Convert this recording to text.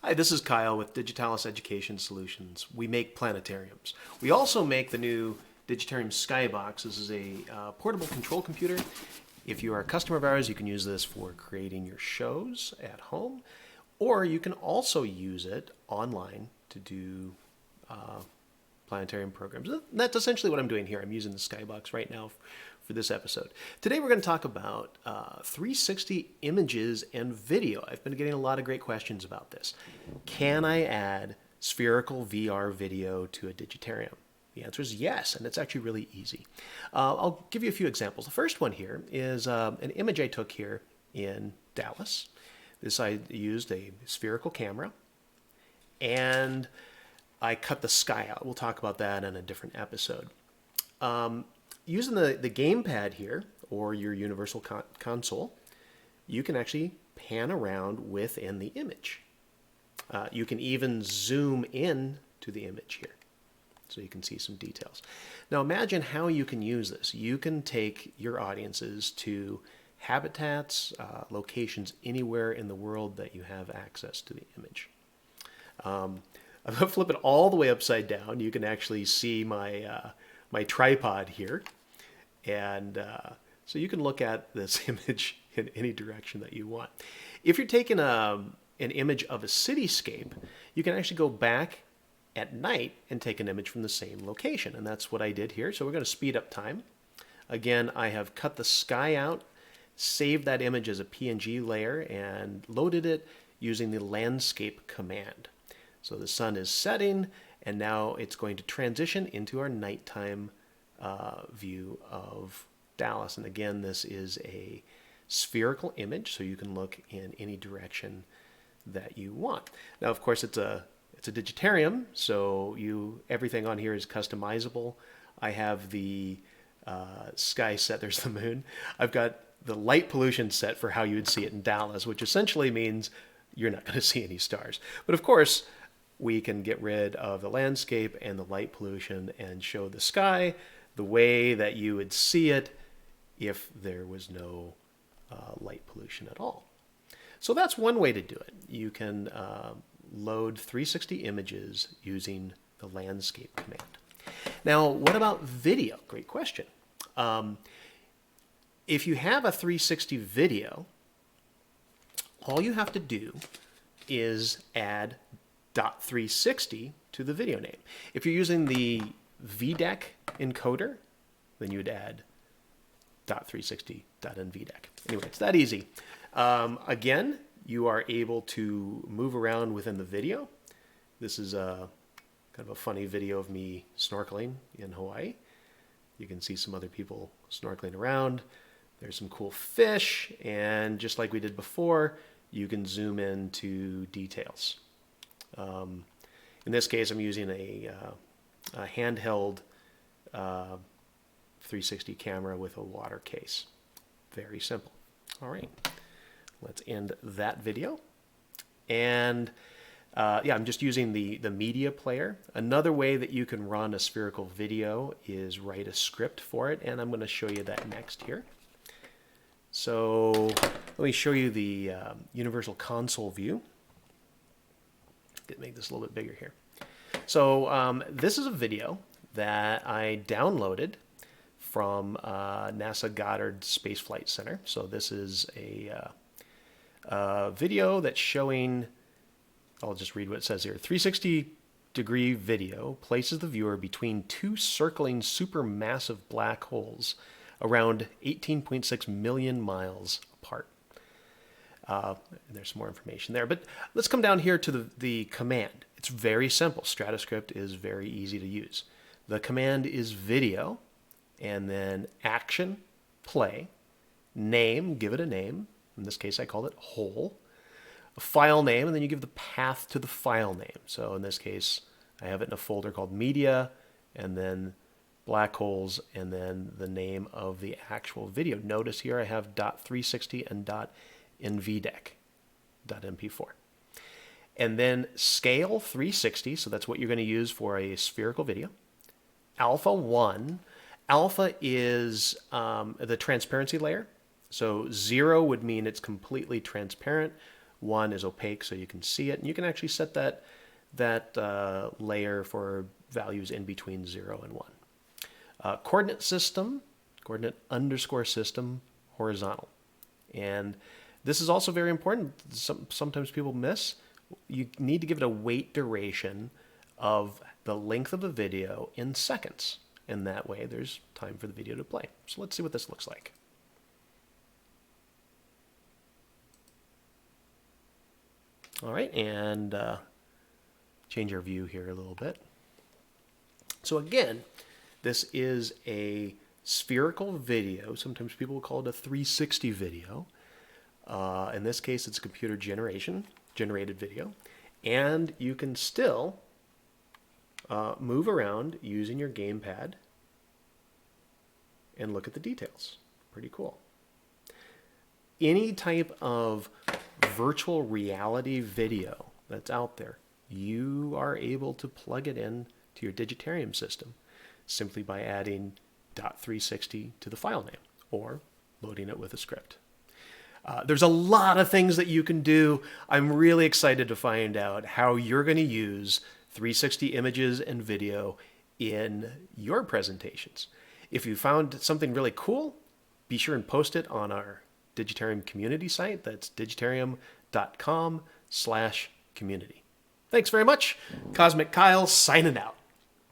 Hi, this is Kyle with Digitalis Education Solutions. We make planetariums. We also make the new Digitarium Skybox. This is a portable control computer. If you are a customer of ours, you can use this for creating your shows at home, or you can also use it online to do planetarium programs. And that's essentially what I'm doing here. I'm using the Skybox right now for this episode. Today we're going to talk about 360 images and video. I've been getting a lot of great questions about this. Can I add spherical VR video to a Digitarium? The answer is yes, and it's actually really easy. I'll give you a few examples. The first one here is an image I took here in Dallas. I used a spherical camera, and I cut the sky out. We'll talk about that in a different episode. Using the gamepad here, or your universal console, you can actually pan around within the image. You can even zoom in to the image here, so you can see some details. Now imagine how you can use this. You can take your audiences to habitats, locations anywhere in the world that you have access to the image. I'm going to flip it all the way upside down. You can actually see my my tripod here. And so you can look at this image in any direction that you want. If you're taking an image of a cityscape, you can actually go back at night and take an image from the same location. And that's what I did here. So we're going to speed up time. Again, I have cut the sky out, saved that image as a PNG layer, and loaded it using the landscape command. So the sun is setting, and now it's going to transition into our nighttime view of Dallas. And again, this is a spherical image, so you can look in any direction that you want. Now, of course, it's a Digitarium, so everything on here is customizable. I have the sky set. There's the moon. I've got the light pollution set for how you would see it in Dallas, which essentially means you're not going to see any stars. But of course, we can get rid of the landscape and the light pollution and show the sky the way that you would see it if there was no light pollution at all. So that's one way to do it. You can load 360 images using the landscape command. Now, what about video? Great question. If you have a 360 video, all you have to do is add .360 to the video name. If you're using the VDEC encoder, then you would add .360.nvdec. Anyway, it's that easy. Again, you are able to move around within the video. This is kind of a funny video of me snorkeling in Hawaii. You can see some other people snorkeling around. There's some cool fish, and just like we did before, you can zoom into details. In this case, I'm using a handheld 360 camera with a water case. Very simple. All right, let's end that video. And yeah, I'm just using the media player. Another way that you can run a spherical video is write a script for it, and I'm going to show you that next here. So let me show you the universal console view. Make this a little bit bigger here. So this is a video that I downloaded from NASA Goddard Space Flight Center. So this is a video that's showing, I'll just read what it says here. 360-degree video places the viewer between two circling supermassive black holes around 18.6 million miles apart. And there's some more information there. But let's come down here to the command. It's very simple. StrataScript is very easy to use. The command is video, and then action, play, name, give it a name. In this case, I called it whole. A file name, and then you give the path to the file name. So in this case, I have it in a folder called media, and then black holes, and then the name of the actual video. Notice here I have .360 and .nvdec, .mp4. And then scale 360, so that's what you're going to use for a spherical video. Alpha 1, alpha is the transparency layer. So 0 would mean it's completely transparent. 1 is opaque so you can see it, and you can actually set that layer for values in between 0 and 1. Coordinate system, coordinate underscore system, horizontal. And this is also very important. Sometimes people miss. You need to give it a wait duration of the length of a video in seconds. And that way there's time for the video to play. So let's see what this looks like. All right, and change our view here a little bit. So again, this is a spherical video. Sometimes people will call it a 360 video. In this case, it's computer generated video. And you can still move around using your gamepad and look at the details. Pretty cool. Any type of virtual reality video that's out there, you are able to plug it in to your Digitarium system simply by adding .360 to the file name or loading it with a script. There's a lot of things that you can do. I'm really excited to find out how you're going to use 360 images and video in your presentations. If you found something really cool, be sure and post it on our Digitarium community site. That's digitarium.com/community. Thanks very much. Cosmic Kyle signing out.